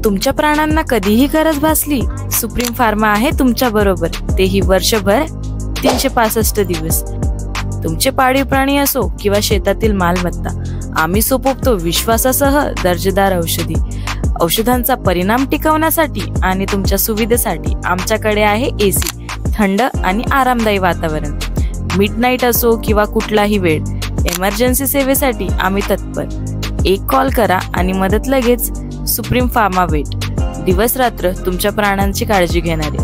तुमच्या प्राणांना कधीही गरज भासली, सुप्रीम फार्मा आहे तुमच्या बरोबर, तेही वर्षभर 365 दिवस. तुमचे पाळीव प्राणी असो किंवा शेतातील मालमत्ता, आम्ही सोपवतो विश्वासासह दर्जेदार औषधी. औषधांचा परिणाम टिकवण्यासाठी आणि तुमच्या सुविधेसाठी आमच्याकडे आहे एसी, थंड आणि आरामदायी वातावरण. मिडनाईट असो किंवा कुठलाही वेळ, इमर्जन्सी सेवेसाठी आम्ही तत्पर. एक कॉल करा आणि मदत लगेच. सुप्रीम फार्मा वेट, दिवस रात्र तुमच्या प्राणांची काळजी घेणारे.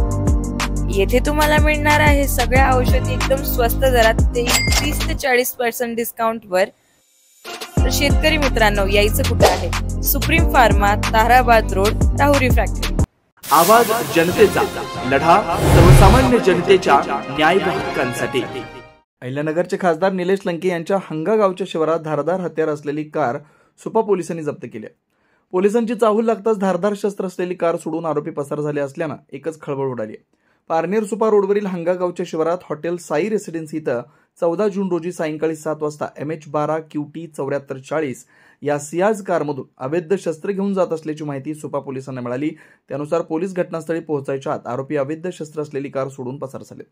येथे तुम्हाला मिळणार आहे सगळ्या औषधी एकदम स्वस्त दरात, ते 30 ते 40% डिस्काउंट वर. तर शेतकरी मित्रांनो, यायचं कुठे आहे? Supreme pharma, Tarabad road, Rahuri factory. आवाज जनतेचा, लढा सर्वसामान्य जनतेच्या न्याय हक्कांसाठी. अहिल्यानगरचे खासदार निलेश लंके यांच्या हंगा गावच्या शिवारात धारदार हत्यार असलेली कार सुपा पोलिसांनी जप्त केली. पोलिसांची चाहूल लागताच धारदार शस्त्र असलेली कार सोडून आरोपी पसार झाले असल्यानं एकच खळबळ उडाली. पारनेर सुपा रोडवरील हंगा गावच्या शिवारात हॉटेल साई रेसिडेन्सी इथं 14 जून रोजी सायंकाळी 7 वाजता MH12 QT 7440 या सियाज कारमधून अवैध शस्त्र घेऊन जात असल्याची माहिती सुपा पोलिसांना मिळाली. त्यानुसार पोलीस घटनास्थळी पोहोचायच्या आत आरोपी अवैध शस्त्र असलेली कार सोडून पसार झाले.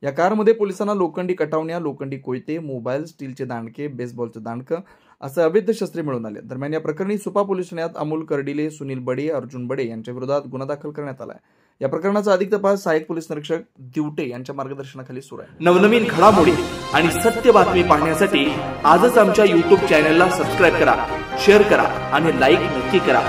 या कारमध्ये पोलिसांना लोखंडी कटावण्या, लोखंडी कोयते, मोबाईल, स्टीलचे दांडके, बेसबॉलचं दांडकं असं अवैध शस्त्रे मिळून आले. दरम्यान या प्रकरणी सुपा पोलीस ठाण्यात अमोल कर्डिले, सुनील बडे, अर्जुन बडे यांच्या विरोधात गुन्हा दाखल करण्यात आला आहे. या प्रकरणाचा अधिक तपास सहाय्यक पोलीस निरीक्षक दिवटे यांच्या मार्गदर्शनाखाली सुरू आहे. नवनवीन घडामोडी आणि सत्य बातमी पाहण्यासाठी आजच आमच्या YouTube चॅनलला सबस्क्राईब करा, शेअर करा आणि लाईक नक्की करा.